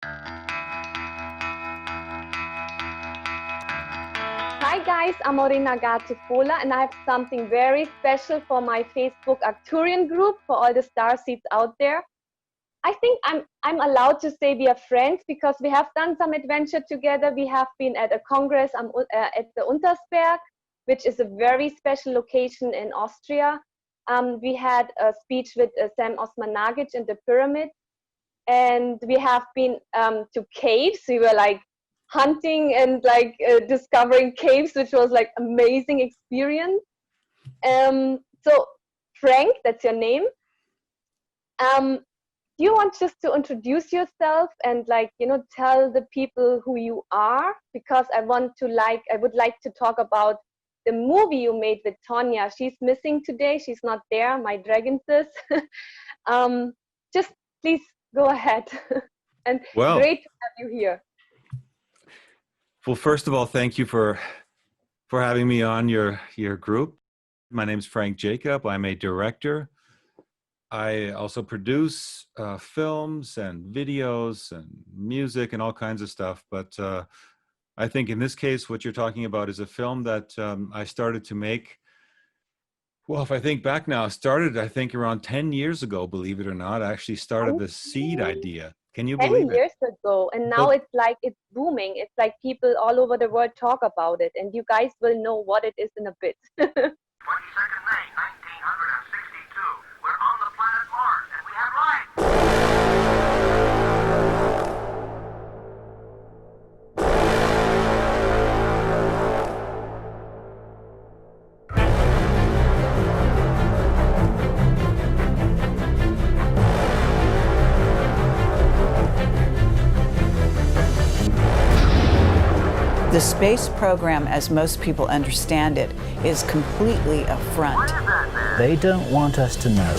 Hi guys, I'm Orina Gatifola and I have something very special for my Facebook Arcturian group, for all the starseeds out there. I think I'm allowed to say we are friends because we have done some adventure together. We have been at a congress at the Untersberg, which is a very special location in Austria. We had a speech with Sam Osmanagic in the pyramid, and we have been to caves. We were like hunting and like discovering caves, which was like amazing experience. So Frank, that's your name. Do you want just to introduce yourself and like, you know, tell the people who you are? Because I would like to talk about the movie you made with Tonya. She's missing today. She's not there, my dragon sis. Just please go ahead. And Well, great to have you here. well, first of all, thank you for having me on your group. My name is Frank Jacob. I'm a director. I also produce films and videos and music and all kinds of stuff. But I think in this case, what you're talking about is a film that I started to make. Well, if I think back now, started I think around 10 years ago, believe it or not. I actually started the seed idea. Can you 10 believe it? years ago, and now it's like it's booming. It's like people all over the world talk about it, and you guys will know what it is in a bit. 22nd May, 1962. We're on the planet Mars, and we have life. The space program, as most people understand it, is completely a front. They don't want us to know.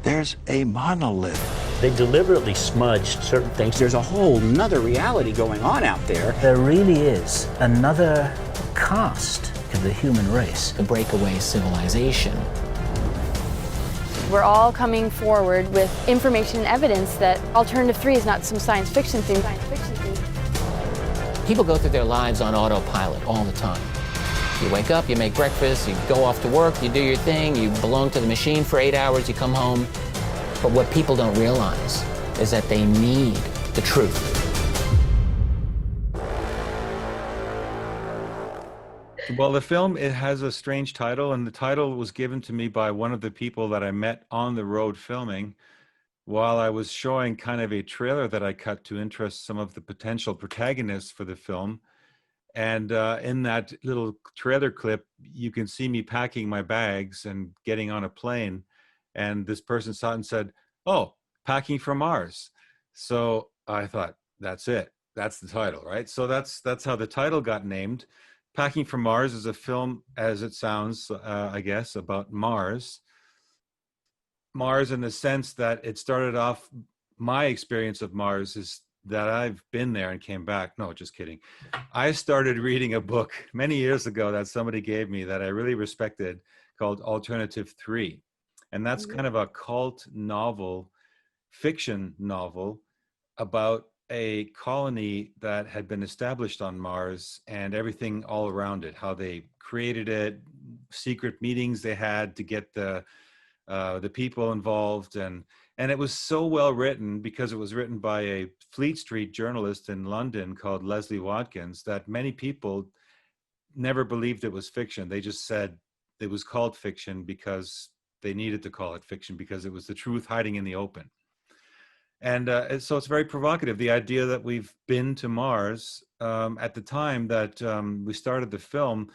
There's a monolith. They deliberately smudged certain things. There's a whole nother reality going on out there. There really is another caste of the human race. The breakaway civilization. We're all coming forward with information and evidence that Alternative 3 is not some science fiction thing. People go through their lives on autopilot all the time. You wake up, you make breakfast, you go off to work, you do your thing, you belong to the machine for 8 hours, you come home. But what people don't realize is that they need the truth. Well, the film, it has a strange title, and the title was given to me by one of the people that I met on the road filming while I was showing kind of a trailer that I cut to interest some of the potential protagonists for the film. And in that little trailer clip, you can see me packing my bags and getting on a plane. And this person saw it and said, "Oh, packing for Mars." So I thought, that's it. That's the title, right? So that's how the title got named. Packing for Mars is a film, as it sounds, I guess, about Mars. Mars in the sense that it started off, my experience of Mars is that I've been there and came back. No, just kidding. I started reading a book many years ago that somebody gave me that I really respected called Alternative 3. And that's kind of a cult novel, fiction novel about a colony that had been established on Mars and everything all around it, how they created it, secret meetings they had to get the people involved, and it was so well written because it was written by a Fleet Street journalist in London called Leslie Watkins that many people never believed it was fiction. They just said it was called fiction because they needed to call it fiction because it was the truth hiding in the open. And so it's very provocative, the idea that we've been to Mars. At the time that we started the film,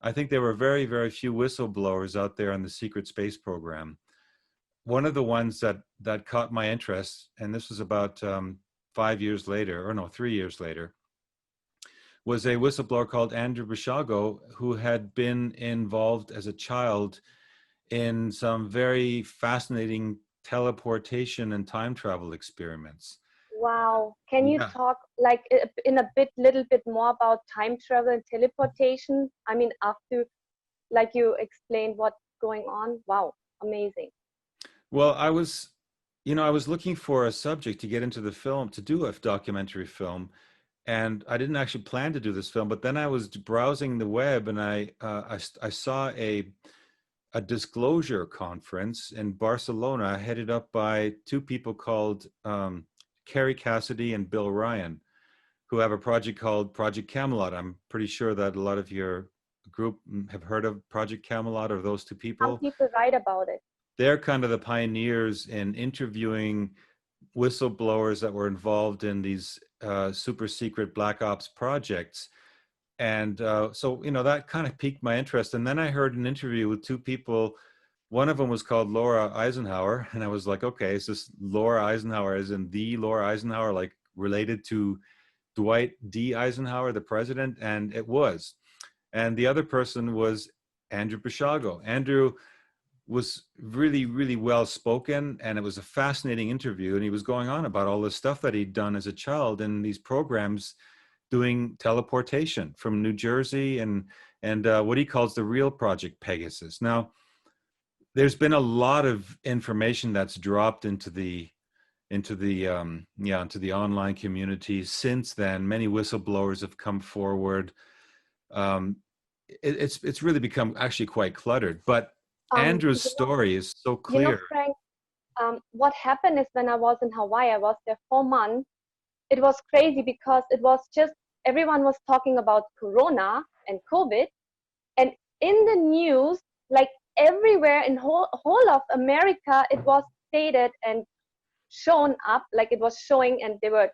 I think there were very, very few whistleblowers out there on the secret space program. One of the ones that caught my interest, and this was about 3 years later, was a whistleblower called Andrew Bishago, who had been involved as a child in some very fascinating teleportation and time travel experiments. Wow. Can you talk like in a little bit more about time travel and teleportation? I mean, after like you explained what's going on. Wow, amazing. Well, I was You know, I was looking for a subject to get into the film, to do a documentary film, and I didn't actually plan to do this film. But then I was browsing the web, and I saw a disclosure conference in Barcelona, headed up by two people called Kerry Cassidy and Bill Ryan, who have a project called Project Camelot. I'm pretty sure that a lot of your group have heard of Project Camelot, or those two Some people. people write about it. They're kind of the pioneers in interviewing whistleblowers that were involved in these super secret black ops projects. And so, you know, that kind of piqued my interest. And then I heard an interview with two people. One of them was called Laura Eisenhower. And I was like, okay, is this Laura Eisenhower as in the Laura Eisenhower, like related to Dwight D. Eisenhower, the president? And it was. And the other person was Andrew Bishago. Andrew was really, really well spoken, and it was a fascinating interview. And he was going on about all the stuff that he'd done as a child in these programs, doing teleportation from New Jersey and what he calls the real Project Pegasus. Now, there's been a lot of information that's dropped into the online community since then. Many whistleblowers have come forward. It's really become actually quite cluttered, but Andrew's story is so clear. Frank, what happened is when I was in Hawaii, I was there 4 months. It was crazy because it was just, everyone was talking about Corona and COVID. And in the news, like everywhere in whole of America, it was stated and shown up, like it was showing, and they were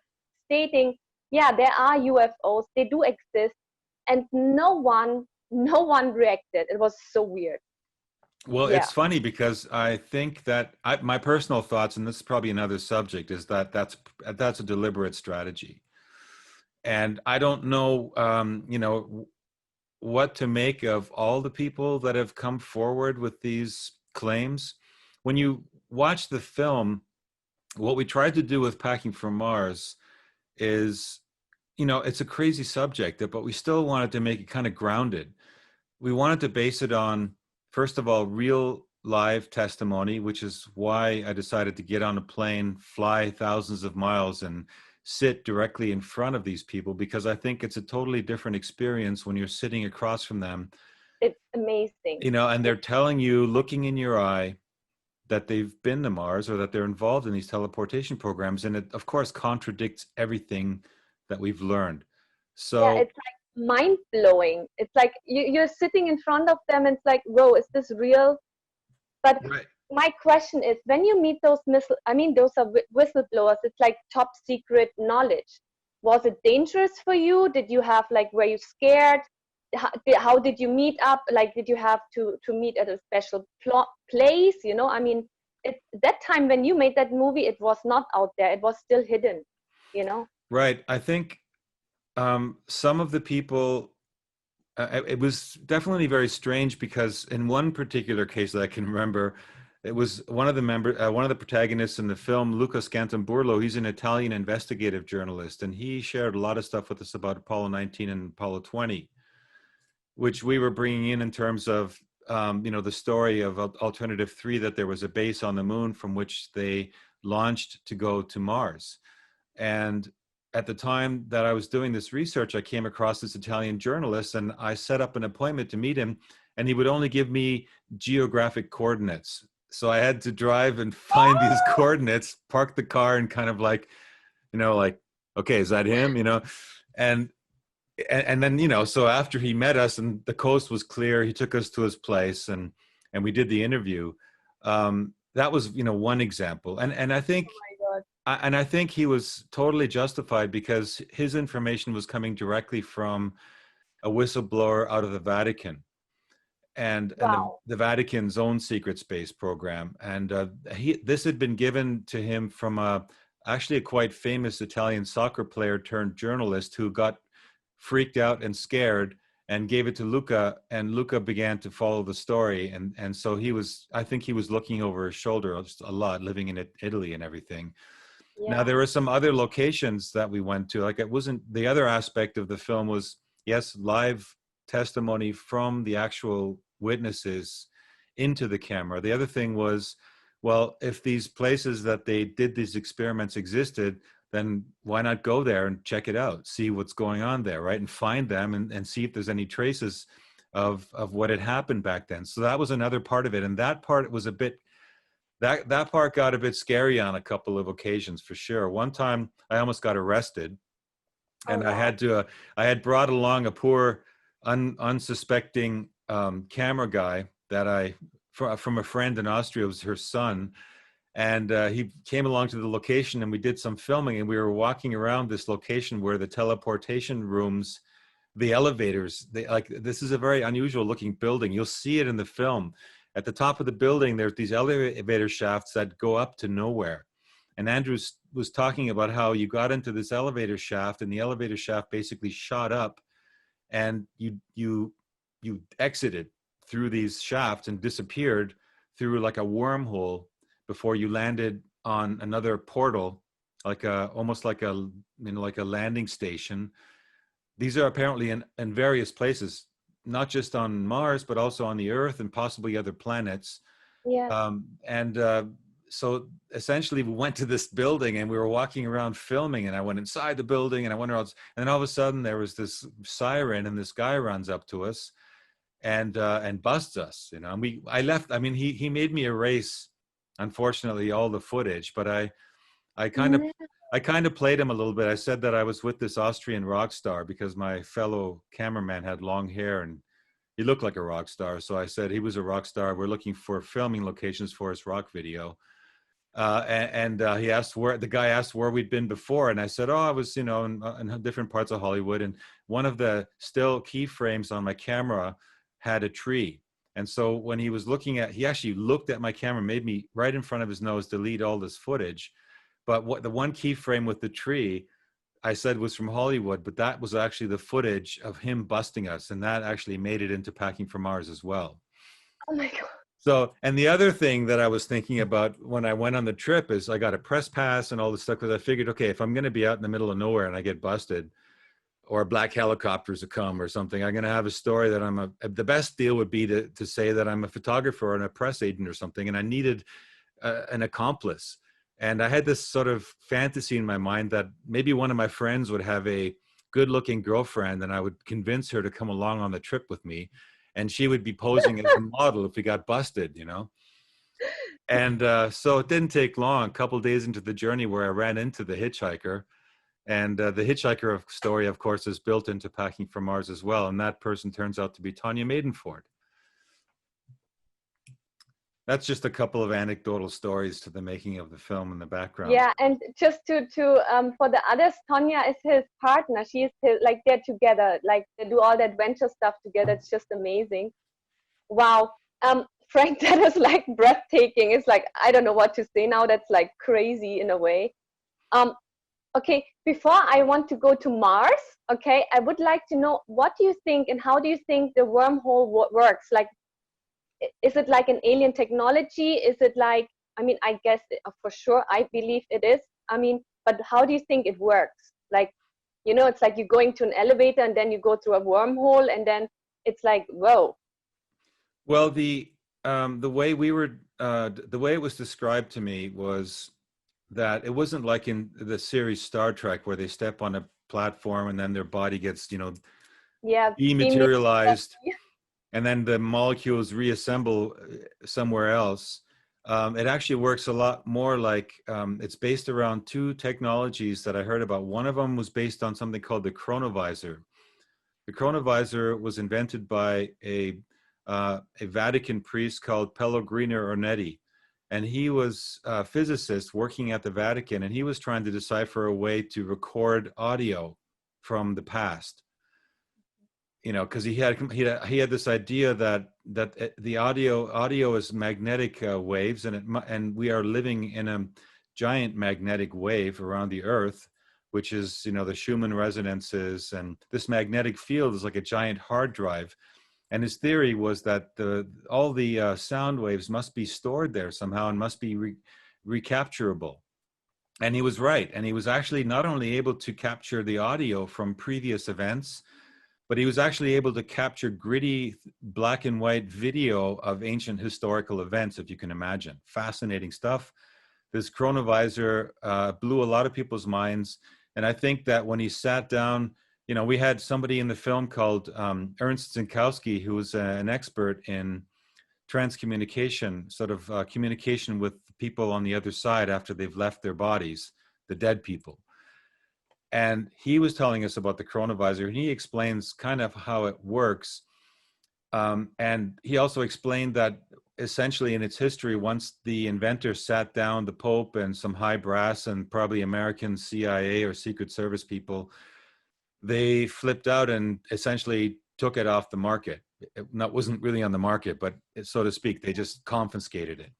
stating, yeah, there are UFOs, they do exist. And no one reacted. It was so weird. Well, it's funny because I think that my personal thoughts, and this is probably another subject, is that that's a deliberate strategy. And I don't know, you know, what to make of all the people that have come forward with these claims. When you watch the film, what we tried to do with Packing from Mars is, you know, it's a crazy subject, but we still wanted to make it kind of grounded. We wanted to base it on, first of all, real live testimony, which is why I decided to get on a plane, fly thousands of miles, and sit directly in front of these people, because I think it's a totally different experience when you're sitting across from them. It's amazing. You know, and they're telling you, looking in your eye, that they've been to Mars or that they're involved in these teleportation programs. And it, of course, contradicts everything that we've learned. So yeah, it's like mind blowing. It's like you're sitting in front of them and it's like, whoa, is this real? But right. My question is, when you meet those those are whistleblowers, it's like top secret knowledge. Was it dangerous for you? Did you have, like, were you scared? How did you meet up? Like, did you have to meet at a special place? You know, I mean, that time when you made that movie, it was not out there. It was still hidden, you know? Right. I think some of the people, it was definitely very strange, because in one particular case that I can remember, it was one of the protagonists in the film, Luca Scantamburlo. He's an Italian investigative journalist, and he shared a lot of stuff with us about Apollo 19 and Apollo 20, which we were bringing in terms of, you know, the story of Alternative 3, that there was a base on the moon from which they launched to go to Mars. And at the time that I was doing this research, I came across this Italian journalist, and I set up an appointment to meet him, and he would only give me geographic coordinates. So I had to drive and find these coordinates, park the car, and kind of like, you know, like, okay, is that him? You know, and then, you know, so after he met us and the coast was clear, he took us to his place, and we did the interview. That was, you know, one example. And I think, and I think he was totally justified, because his information was coming directly from a whistleblower out of the Vatican, and the Vatican's own secret space program. And this had been given to him from actually a quite famous Italian soccer player turned journalist, who got freaked out and scared and gave it to Luca, and Luca began to follow the story. And so I think he was looking over his shoulder just a lot, living in Italy and everything. Yeah. Now, there were some other locations that we went to. Like, it wasn't, the other aspect of the film was, yes, live testimony from the actual witnesses into the camera. The other thing was, well, if these places that they did these experiments existed, then why not go there and check it out, see what's going on there, right? And find them and see if there's any traces of what had happened back then. So that was another part of it. And that part was a bit, that part got a bit scary on a couple of occasions for sure. One time I almost got arrested, and wow. I had brought along a poor, unsuspecting camera guy that from a friend in Austria. It was her son. And he came along to the location, and we did some filming, and we were walking around this location where the teleportation rooms, the elevators, this is a very unusual looking building. You'll see it in the film. At the top of the building, there's these elevator shafts that go up to nowhere. And Andrew was talking about how you got into this elevator shaft, and the elevator shaft basically shot up, and you exited through these shafts and disappeared through like a wormhole before you landed on another portal, almost like a landing station. These are apparently in various places, not just on Mars, but also on the Earth and possibly other planets. Yeah. So essentially we went to this building, and we were walking around filming, and I went inside the building, and I went around, and then all of a sudden there was this siren, and this guy runs up to us and busts us, you know. And I left. I mean, he made me erase, unfortunately, all the footage, but I kind of played him a little bit. I said that I was with this Austrian rock star because my fellow cameraman had long hair and he looked like a rock star. So I said he was a rock star. We're looking for filming locations for his rock video. He asked the guy asked where we'd been before. And I said, oh, I was, you know, in different parts of Hollywood. And one of the still keyframes on my camera had a tree. And so when he was he actually looked at my camera, made me right in front of his nose delete all this footage. But the one keyframe with the tree, I said was from Hollywood, but that was actually the footage of him busting us. And that actually made it into Packing for Mars as well. Oh my God. So, and the other thing that I was thinking about when I went on the trip is I got a press pass and all this stuff, because I figured, okay, if I'm going to be out in the middle of nowhere and I get busted, or black helicopters will come or something, I'm going to have a story that the best deal would be to say that I'm a photographer and a press agent or something. And I needed an accomplice. And I had this sort of fantasy in my mind that maybe one of my friends would have a good looking girlfriend, and I would convince her to come along on the trip with me. And she would be posing as a model if we got busted, you know? And so it didn't take long, a couple of days into the journey, where I ran into the hitchhiker. And the hitchhiker story, of course, is built into Packing for Mars as well. And that person turns out to be Tanya Maidenford. That's just a couple of anecdotal stories to the making of the film in the background. Yeah, and just to for the others, Tanya is his partner. She is like, they're together, like they do all the adventure stuff together. It's just amazing. Wow. Frank, that is like breathtaking. It's like, I don't know what to say now. That's like crazy in a way. Okay, before I want to go to Mars, okay, I would like to know, what do you think and how do you think the wormhole works? Like, is it like an alien technology? Is it like, I mean, I guess for sure, I believe it is. I mean, but how do you think it works? Like, you know, it's like you're going to an elevator and then you go through a wormhole, and then it's like, whoa. Well, the way the way it was described to me was that it wasn't like in the series Star Trek, where they step on a platform and then their body gets, you know, dematerialized. And then the molecules reassemble somewhere else. It actually works a lot more like, it's based around two technologies that I heard about. One of them was based on something called the chronovisor. The chronovisor was invented by a Vatican priest called Pellegrino Ornetti. And he was a physicist working at the Vatican, and he was trying to decipher a way to record audio from the past. You know, because he had this idea that the audio is magnetic waves, and we are living in a giant magnetic wave around the Earth, which is, you know, the Schumann resonances, and this magnetic field is like a giant hard drive. And his theory was that all the sound waves must be stored there somehow and must be recapturable. And he was right. And he was actually not only able to capture the audio from previous events, but he was actually able to capture gritty black and white video of ancient historical events, if you can imagine. Fascinating stuff. This chronovisor blew a lot of people's minds. And I think that when he sat down, you know, we had somebody in the film called Ernst Zinkowski, who was an expert in transcommunication, sort of communication with people on the other side after they've left their bodies, the dead people. And he was telling us about the chronovisor, and he explains kind of how it works. And he also explained that essentially in its history, once the inventor sat down, the Pope and some high brass and probably American CIA or Secret Service people, they flipped out and essentially took it off the market. It wasn't really on the market, but so to speak, they just confiscated it.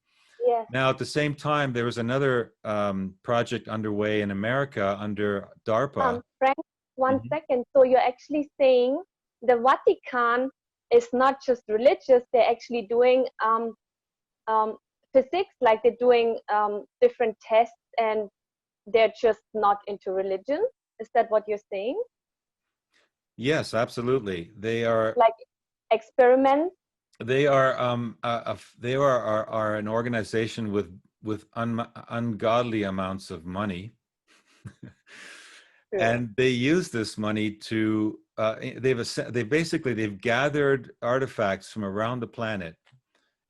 Yes. Now, at the same time, there was another project underway in America under DARPA. Frank, one second. So you're actually saying the Vatican is not just religious, they're actually doing physics, like they're doing different tests, and they're just not into religion? Is that what you're saying? Yes, absolutely. They are like experiments. They are they are an organization with ungodly amounts of money, and they use this money to they've gathered artifacts from around the planet,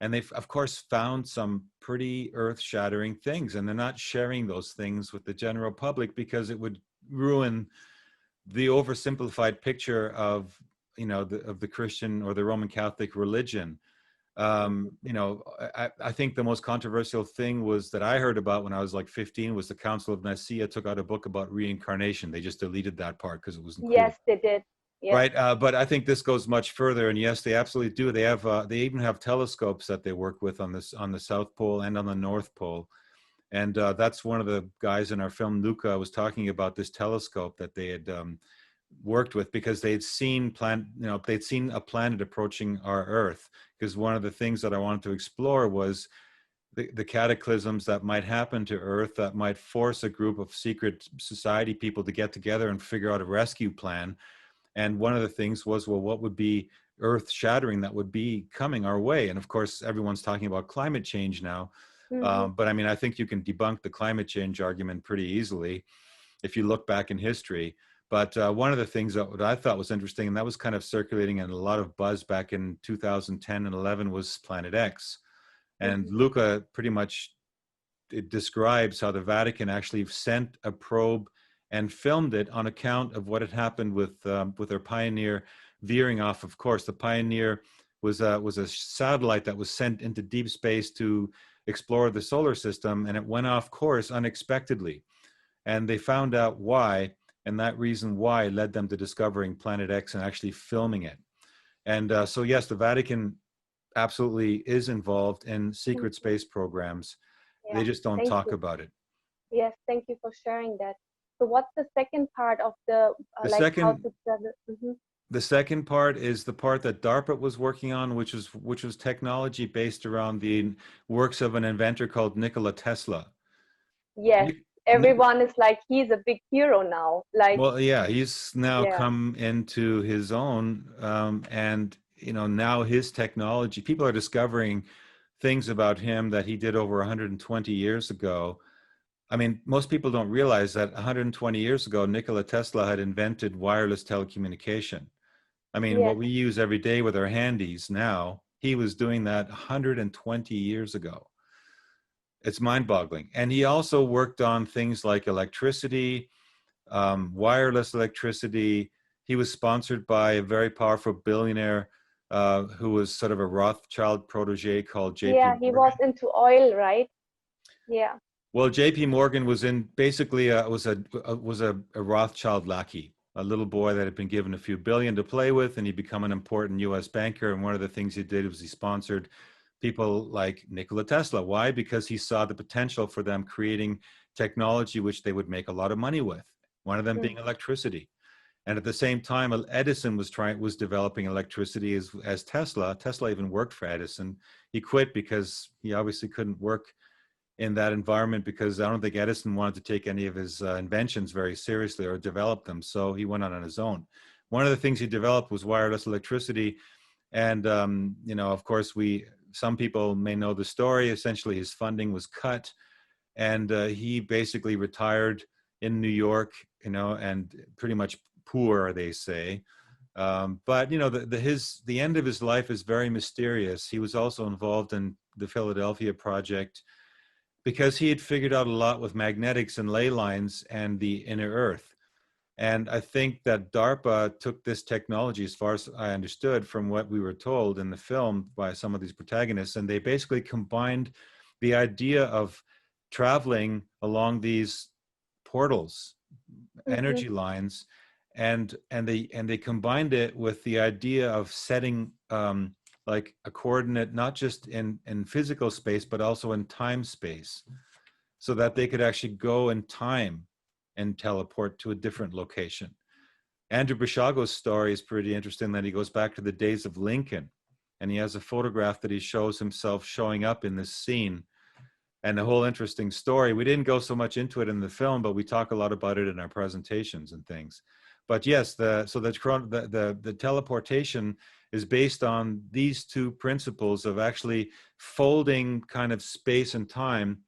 and they've of course found some pretty earth-shattering things, and they're not sharing those things with the general public because it would ruin the oversimplified picture of, you know, of the Christian or the Roman Catholic religion. You know, I think the most controversial thing was that I heard about when I was like 15 was the Council of Nicaea took out a book about reincarnation. They just deleted that part because it wasn't Yes, cool. they did. Yes. Right, but I think this goes much further, and yes, they absolutely do. They have they even have telescopes that they work with on the South Pole and on the North Pole. And that's one of the guys in our film, Luca, was talking about this telescope that they had worked with because they'd seen a planet approaching our Earth. Because one of the things that I wanted to explore was the cataclysms that might happen to Earth that might force a group of secret society people to get together and figure out a rescue plan. And one of the things was, well, what would be earth shattering that would be coming our way? And of course, everyone's talking about climate change now. But I mean, I think you can debunk the climate change argument pretty easily if you look back in history. But one of the things that I thought was interesting, and that was kind of circulating in a lot of buzz back in 2010 and 11, was Planet X. And Luca pretty much it describes how the Vatican actually sent a probe and filmed it on account of what had happened with their Pioneer veering off of course. The Pioneer was a satellite that was sent into deep space to explore the solar system, and it went off course unexpectedly. And they found out why, and that reason why led them to discovering Planet X and actually filming it. And so yes, the Vatican absolutely is involved in secret space programs. Yeah, they just don't talk about it. Yes, thank you for sharing that. So what's the second part of the The second part is the part that DARPA was working on, which was technology based around the works of an inventor called Nikola Tesla. Yes, everyone is like, he's a big hero now. Like, well, yeah, he's now come into his own, and you know, now his technology, people are discovering things about him that he did over 120 years ago. I mean, most people don't realize that 120 years ago, Nikola Tesla had invented wireless telecommunication. I mean, what we use every day with our handies now, he was doing that 120 years ago. It's mind-boggling. And he also worked on things like electricity, wireless electricity. He was sponsored by a very powerful billionaire who was sort of a Rothschild protege called J.P. Yeah, he was into oil, right? Yeah. Well, J.P. Morgan was in basically was a Rothschild lackey, a little boy that had been given a few billion to play with, and he became an important U.S. banker. And one of the things he did was he sponsored people like Nikola Tesla. Why? Because he saw the potential for them creating technology which they would make a lot of money with. One of them being electricity. And at the same time, Edison was developing electricity as Tesla. Tesla even worked for Edison. He quit because he obviously couldn't work in that environment because I don't think Edison wanted to take any of his inventions very seriously or develop them. So he went on his own. one of the things he developed was wireless electricity. And, you know, of course, some people may know the story. Essentially, his funding was cut, and he basically retired in New York, you know, and pretty much poor, they say. But you know, the end of his life is very mysterious. He was also involved in the Philadelphia project because he had figured out a lot with magnetics and ley lines and the inner Earth. And I think that DARPA took this technology, as far as I understood from what we were told in the film by some of these protagonists, and they basically combined the idea of traveling along these portals, energy lines, and they combined it with the idea of setting like a coordinate, not just in physical space, but also in time space, so that they could actually go in time and teleport to a different location. Andrew Basiago's story is pretty interesting, that he goes back to the days of Lincoln, and he has a photograph that he shows himself showing up in this scene. And the whole interesting story, we didn't go so much into it in the film, but we talk a lot about it in our presentations and things. But yes, the teleportation is based on these two principles of actually folding kind of space and time.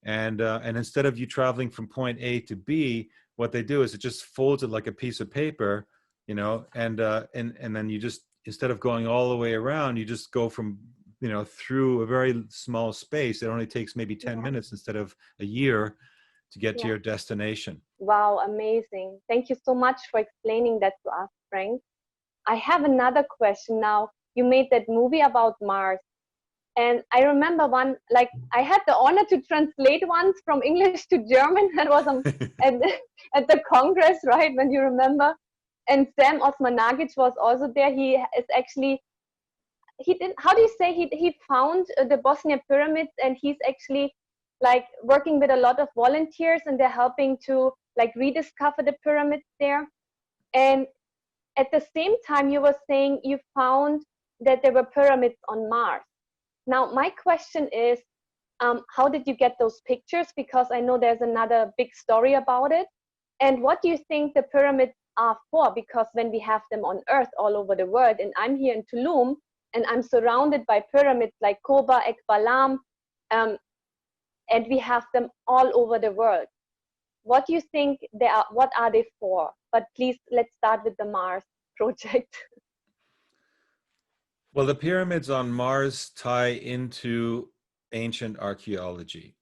And instead of you traveling from point A to B, what they do is it just folds it like a piece of paper, you know, and then you just, instead of going all the way around, you just go from, you know, through a very small space. It only takes maybe 10 minutes instead of a year to get to your destination. Wow, amazing. Thank you so much for explaining that to us, Frank. I have another question now. You made that movie about Mars. And I remember one, like I had the honor to translate once from English to German. That was at the Congress, right? When you remember. And Sam Osmanagic was also there. He is actually, how do you say, he found the Bosnia pyramids, and he's actually like working with a lot of volunteers, and they're helping to like rediscover the pyramids there. And at the same time, you were saying you found that there were pyramids on Mars. Now, my question is, how did you get those pictures? Because I know there's another big story about it. And what do you think the pyramids are for? Because when we have them on Earth all over the world, and I'm here in Tulum, and I'm surrounded by pyramids like Koba, Ekbalam, and we have them all over the world. What do you think they are? What are they for? But please, let's start with the Mars project. Well, the pyramids on Mars tie into ancient archaeology.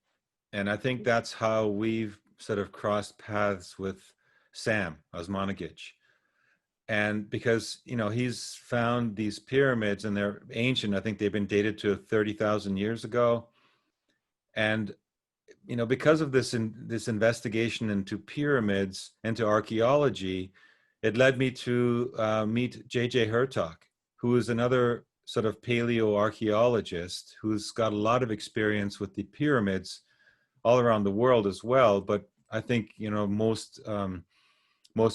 And I think that's how we've sort of crossed paths with Sam Osmanagic. And because, you know, he's found these pyramids, and they're ancient. I think they've been dated to 30,000 years ago. And, you know, because of this investigation into pyramids, into archaeology, it led me to meet J.J. Hertog, who is another sort of paleoarchaeologist who's got a lot of experience with the pyramids all around the world as well. But I think, you know, most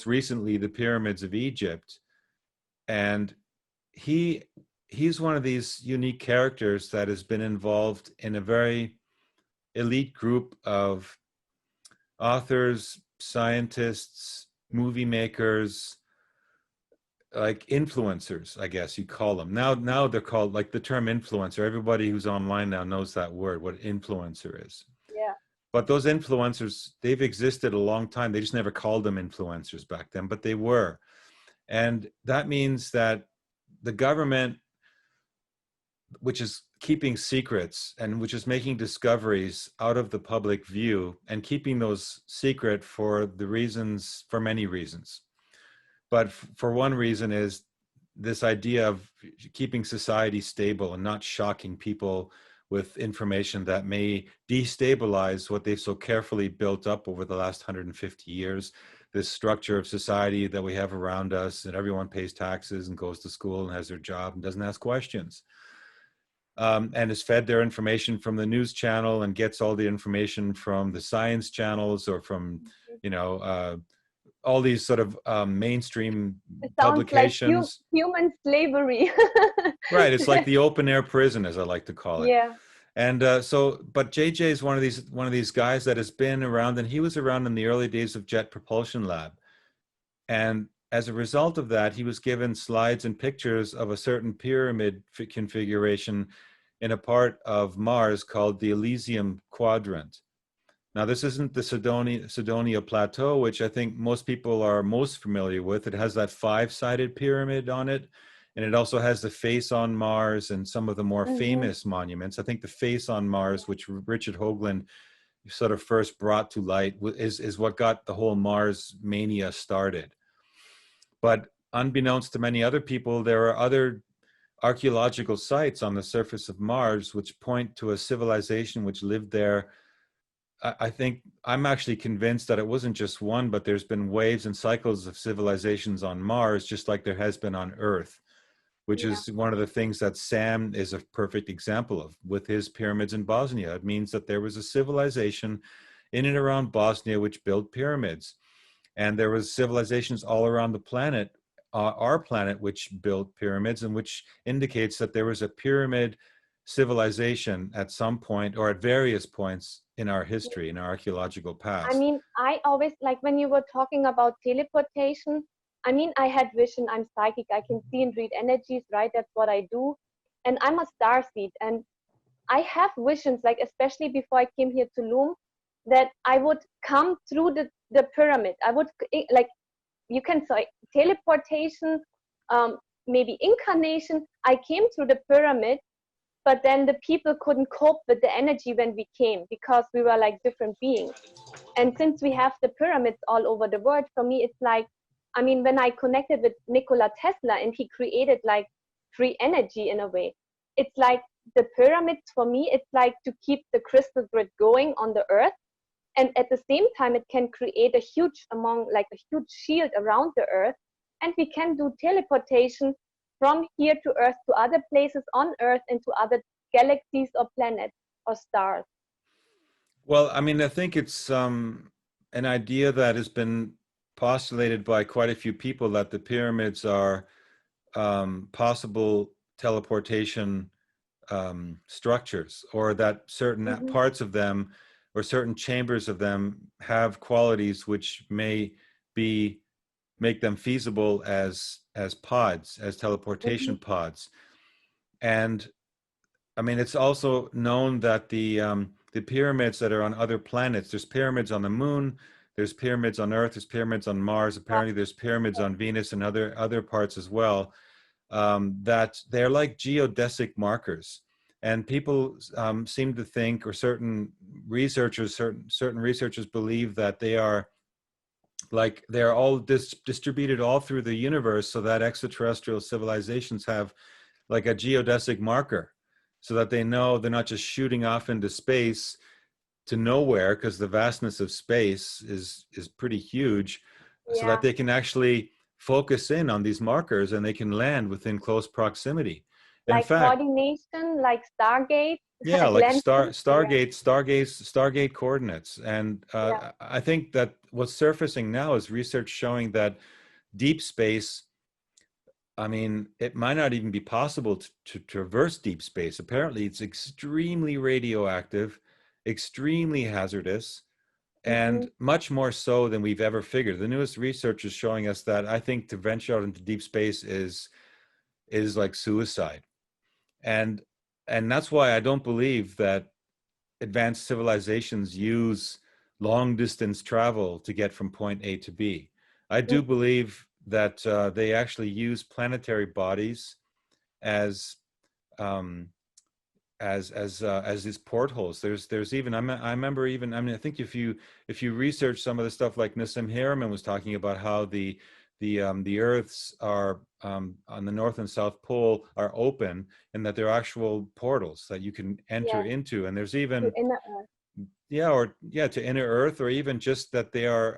recently the pyramids of Egypt. And he's one of these unique characters that has been involved in a very elite group of authors, scientists, movie makers, like influencers, I guess you call them. Now they're called, like, the term influencer. Everybody who's online now knows that word, what influencer is. Yeah. But those influencers, they've existed a long time. They just never called them influencers back then, but they were. And that means that the government, which is keeping secrets and which is making discoveries out of the public view, and keeping those secret for many reasons. But for one reason is this idea of keeping society stable and not shocking people with information that may destabilize what they've so carefully built up over the last 150 years, this structure of society that we have around us, and everyone pays taxes and goes to school and has their job and doesn't ask questions. And is fed their information from the news channel and gets all the information from the science channels or from, you know, all these sort of mainstream publications. Like human slavery. Right. It's like the open air prison, as I like to call it. Yeah. And but JJ is one of these guys that has been around, and he was around in the early days of Jet Propulsion Lab. And as a result of that, he was given slides and pictures of a certain pyramid configuration in a part of Mars called the Elysium Quadrant. Now, this isn't the Sidonia Plateau, which I think most people are most familiar with. It has that 5-sided pyramid on it, and it also has the face on Mars and some of the more famous monuments. I think the face on Mars, which Richard Hoagland sort of first brought to light, is what got the whole Mars mania started. But unbeknownst to many other people, there are other archaeological sites on the surface of Mars which point to a civilization which lived there. I think I'm actually convinced that it wasn't just one, but there's been waves and cycles of civilizations on Mars, just like there has been on Earth, which is one of the things that Sam is a perfect example of with his pyramids in Bosnia. It means that there was a civilization in and around Bosnia which built pyramids. And there was civilizations all around the planet, our planet, which built pyramids, and which indicates that there was a pyramid civilization at some point or at various points in our history, in our archaeological past. I mean, I always, like when you were talking about teleportation, I mean, I had vision, I'm psychic, I can see and read energies, right? That's what I do. And I'm a starseed, and I have visions, like especially before I came here to Loom, that I would come through the pyramid. I would, like, you can say teleportation, maybe incarnation. I came through the pyramid, but then the people couldn't cope with the energy when we came because we were like different beings. And since we have the pyramids all over the world, for me, it's like, I mean, when I connected with Nikola Tesla and he created like free energy in a way, it's like the pyramids for me, it's like to keep the crystal grid going on the earth. And at the same time, it can create a huge shield around the earth. And we can do teleportation from here to Earth to other places on Earth and to other galaxies or planets or stars. Well, I mean, I think it's an idea that has been postulated by quite a few people that the pyramids are possible teleportation structures, or that certain parts of them or certain chambers of them have qualities which may make them feasible as pods, as teleportation pods. And I mean, it's also known that the pyramids that are on other planets, there's pyramids on the moon, there's pyramids on Earth, there's pyramids on Mars, apparently there's pyramids on Venus and other parts as well, that they're like geodesic markers. And people seem to think, or certain researchers believe that they are all distributed all through the universe, so that extraterrestrial civilizations have like a geodesic marker, so that they know they're not just shooting off into space to nowhere, because the vastness of space is pretty huge, so that they can actually focus in on these markers and they can land within close proximity. Like in fact, coordination, like Stargate. Yeah, like Stargate coordinates. And I think that what's surfacing now is research showing that deep space, I mean, it might not even be possible to traverse deep space. Apparently, it's extremely radioactive, extremely hazardous, and much more so than we've ever figured. The newest research is showing us that I think to venture out into deep space is like suicide. And that's why I don't believe that advanced civilizations use long distance travel to get from point A to B. I do believe that they actually use planetary bodies as these portholes. There's even I remember even, I mean, I think if you research some of the stuff like Nassim Haramein was talking about, how the Earths are on the North and South Pole are open, and that they're actual portals that you can enter into. And there's even to inner Earth. to inner Earth, or even just that they are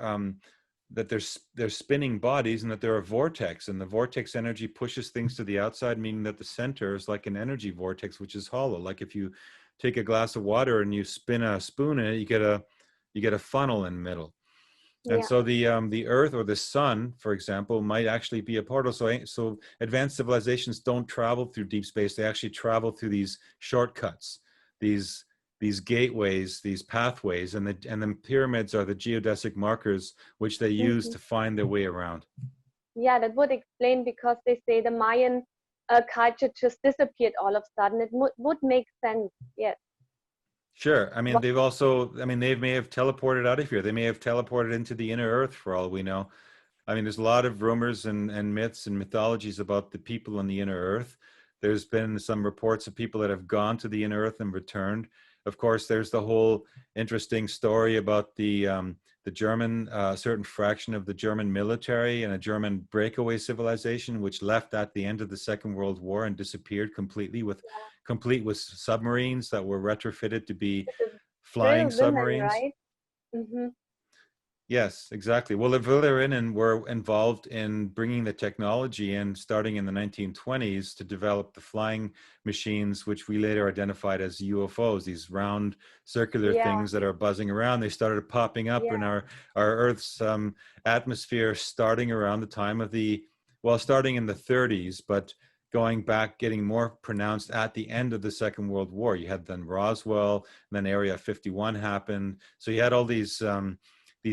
that they're spinning bodies, and that they're a vortex, and the vortex energy pushes things to the outside, meaning that the center is like an energy vortex which is hollow. Like if you take a glass of water and you spin a spoon in it, you get a funnel in the middle. And so the Earth or the Sun, for example, might actually be a portal. So advanced civilizations don't travel through deep space. They actually travel through these shortcuts, these gateways, these pathways, and the pyramids are the geodesic markers which they use to find their way around. Yeah, that would explain, because they say the Mayan culture just disappeared all of a sudden. It would make sense. Yes. Sure. I mean, Wow. they've also, I mean, they may have teleported out of here. They may have teleported into the inner earth for all we know. I mean, there's a lot of rumors and myths and mythologies about the people on the inner earth. There's been some reports of people that have gone to the inner earth and returned. Of course, there's the whole interesting story about the German, certain fraction of the German military and a German breakaway civilization, which left at the end of the Second World War and disappeared completely, complete with submarines that were retrofitted to be The flying Brill women, submarines. right? Mm-hmm. Yes, exactly. Well, the Villerinnen were involved in bringing the technology in, starting in the 1920s, to develop the flying machines, which we later identified as UFOs, these round circular Yeah, things that are buzzing around. They started popping up in yeah, our Earth's atmosphere, starting around the time of starting in the 30s, but going back, getting more pronounced at the end of the Second World War. You had then Roswell, and then Area 51 happened. So you had all these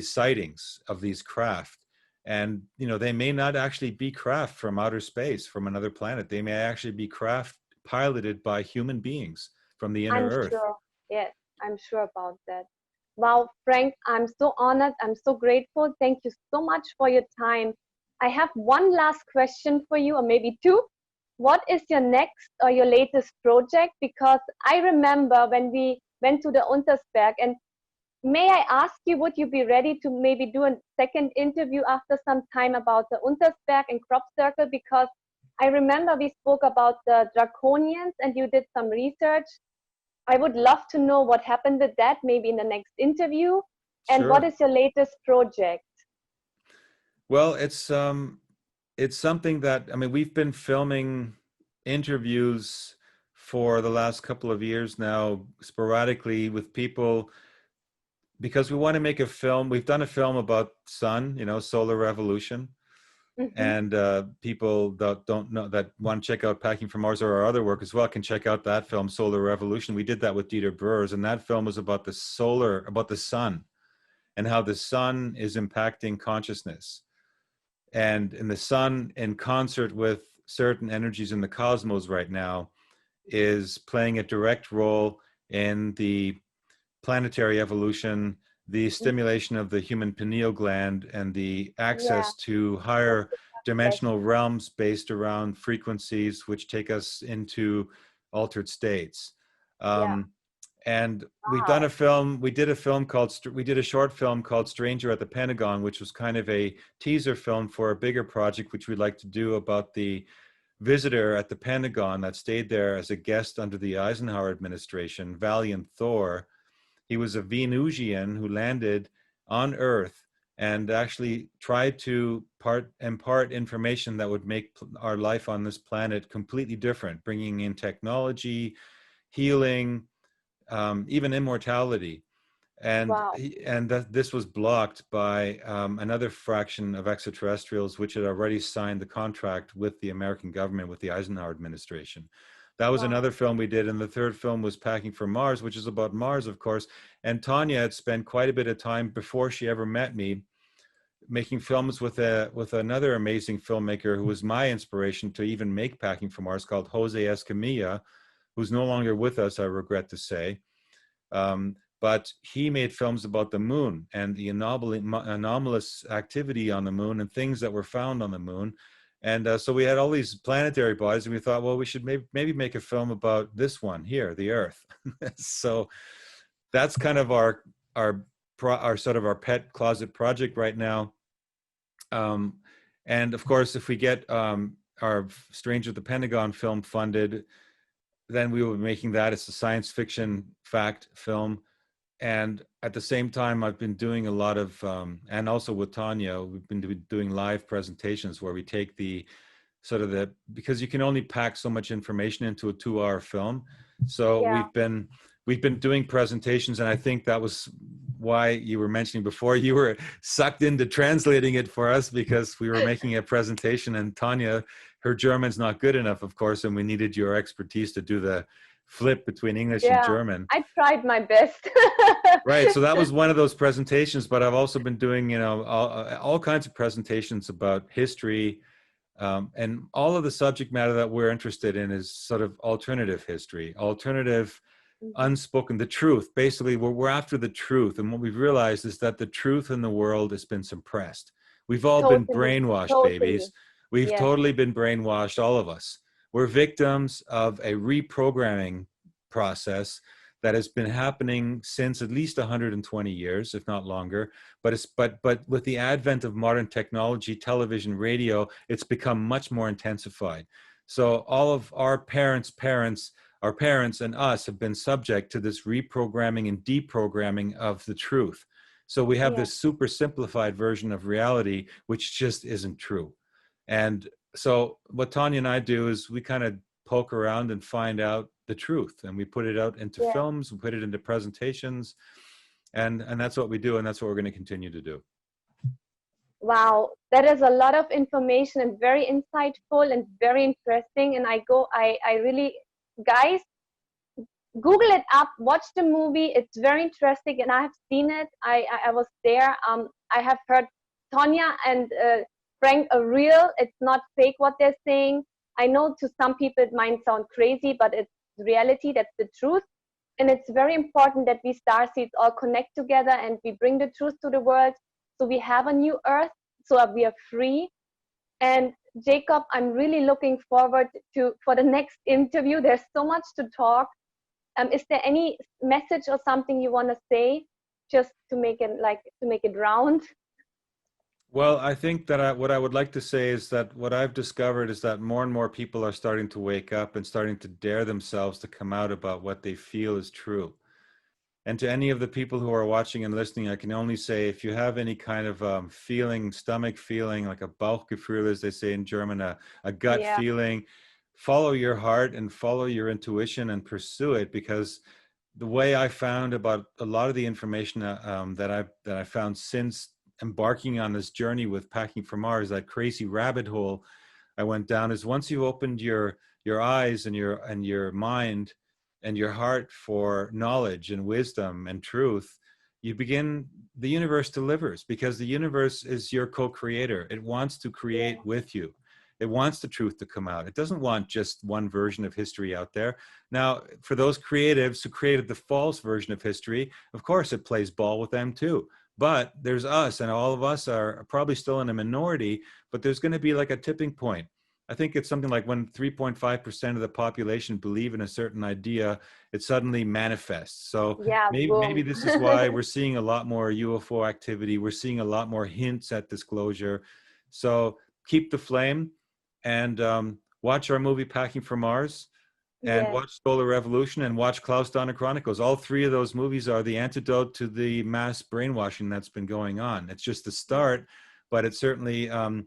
sightings of these craft, and they may not actually be craft from outer space, from another planet. They may actually be craft piloted by human beings from the inner I'm earth. sure. Yes, I'm sure about that. Wow, Frank, I'm so honored. I'm so grateful. Thank you so much for your time. I have one last question for you, or maybe two. What is your next or your latest project? Because I remember when we went to the Untersberg, and may I ask you, would you be ready to maybe do a second interview after some time about the Untersberg and crop circle? Because I remember we spoke about the draconians and you did some research. I would love to know what happened with that, maybe in the next interview. And what Sure. is your latest project? Well, it's something that, I mean, we've been filming interviews for the last couple of years now, sporadically, with people, because we want to make a film. We've done a film about sun, solar revolution. Mm-hmm. And people that don't know, that want to check out Packing for Mars or our other work as well, can check out that film, Solar Revolution. We did that with Dieter Breurs, and that film was about about the sun, and how the sun is impacting consciousness, and the sun, in concert with certain energies in the cosmos right now, is playing a direct role in the planetary evolution, the stimulation of the human pineal gland, and the Yeah, access to higher dimensional realms based around frequencies which take us into altered states. yeah. And Wow. we did a short film called Stranger at the Pentagon, which was kind of a teaser film for a bigger project which we'd like to do about the visitor at the Pentagon that stayed there as a guest under the Eisenhower administration, Valiant Thor. He was a Venusian who landed on Earth and actually tried to impart information that would make our life on this planet completely different, bringing in technology, healing, even immortality. And Wow. this was blocked by another fraction of extraterrestrials, which had already signed the contract with the American government, with the Eisenhower administration. That was Wow. another film we did. And the third film was Packing for Mars, which is about Mars, of course. And Tanya had spent quite a bit of time before she ever met me making films with another amazing filmmaker who was my inspiration to even make Packing for Mars, called Jose Escamilla, who's no longer with us, I regret to say. But he made films about the moon and the anomalous activity on the moon and things that were found on the moon. And so we had all these planetary bodies, and we thought, well, we should maybe make a film about this one here, the Earth. So that's kind of our sort of our pet closet project right now. And of course, if we get our Stranger at the Pentagon film funded, then we will be making that. It's a science fiction fact film. And at the same time, I've been doing a lot of, and also with Tanya, we've been doing live presentations where we take because you can only pack so much information into a 2-hour film. So Yeah. we've been doing presentations, and I think that was why you were mentioning before, you were sucked into translating it for us, because we were making a presentation, and Tanya, her German's not good enough, of course, and we needed your expertise to do the flip between English and Yeah, German. I tried my best. Right. So that was one of those presentations, but I've also been doing, you know, all kinds of presentations about history. And all of the subject matter that we're interested in is sort of alternative history, alternative, unspoken, the truth. Basically, we're after the truth. And what we've realized is that the truth in the world has been suppressed. We've all been Totally, brainwashed, totally. babies. We've Yes, totally been brainwashed, all of us. We're victims of a reprogramming process that has been happening since at least 120 years, if not longer. But with the advent of modern technology, television, radio, it's become much more intensified. So all of our our parents and us have been subject to this reprogramming and deprogramming of the truth. So we have yes, this super simplified version of reality, which just isn't true. And so what Tanya and I do is we kind of poke around and find out the truth, and we put it out into yes. films, we put it into presentations, and that's what we do, and that's what we're going to continue to do. Wow, that is a lot of information and very insightful and very interesting. And I really, guys, Google it up, watch the movie. It's very interesting, and I have seen it. I was there. I have heard Tonya and Frank are real. It's not fake what they're saying. I know to some people it might sound crazy, but it's reality. That's the truth. And it's very important that we starseeds all connect together and we bring the truth to the world. So we have a new earth, so we are free. And Jacob, I'm really looking forward for the next interview. There's so much to talk. Is there any message or something you want to say, just to make it round? Well, I think that what I would like to say is that what I've discovered is that more and more people are starting to wake up and starting to dare themselves to come out about what they feel is true. And to any of the people who are watching and listening, I can only say, if you have any kind of stomach feeling, like a Bauchgefühl, as they say in German, a gut Yeah, feeling, follow your heart and follow your intuition and pursue it. Because the way I found about a lot of the information that I found since embarking on this journey with Packing for Mars, that crazy rabbit hole I went down, is once you opened your eyes and your mind and your heart for knowledge and wisdom and truth, the universe delivers, because the universe is your co-creator. It wants to create with you. It wants the truth to come out. It doesn't want just one version of history out there. Now, for those creatives who created the false version of history, of course it plays ball with them too. But there's us, and all of us are probably still in a minority, but there's going to be like a tipping point. I think it's something like when 3.5% of the population believe in a certain idea, it suddenly manifests. So yeah, maybe boom. this is why we're seeing a lot more UFO activity. We're seeing a lot more hints at disclosure. So keep the flame, and watch our movie Packing for Mars, and Yes, watch Solar Revolution, and watch Klaus Donner Chronicles. All three of those movies are the antidote to the mass brainwashing that's been going on. It's just the start, but it's certainly a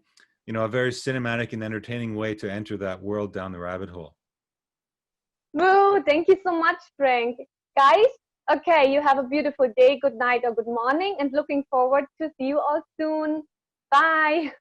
very cinematic and entertaining way to enter that world down the rabbit hole. woo, thank you so much, Frank. Guys, okay, you have a beautiful day, good night or good morning, and looking forward to see you all soon. Bye.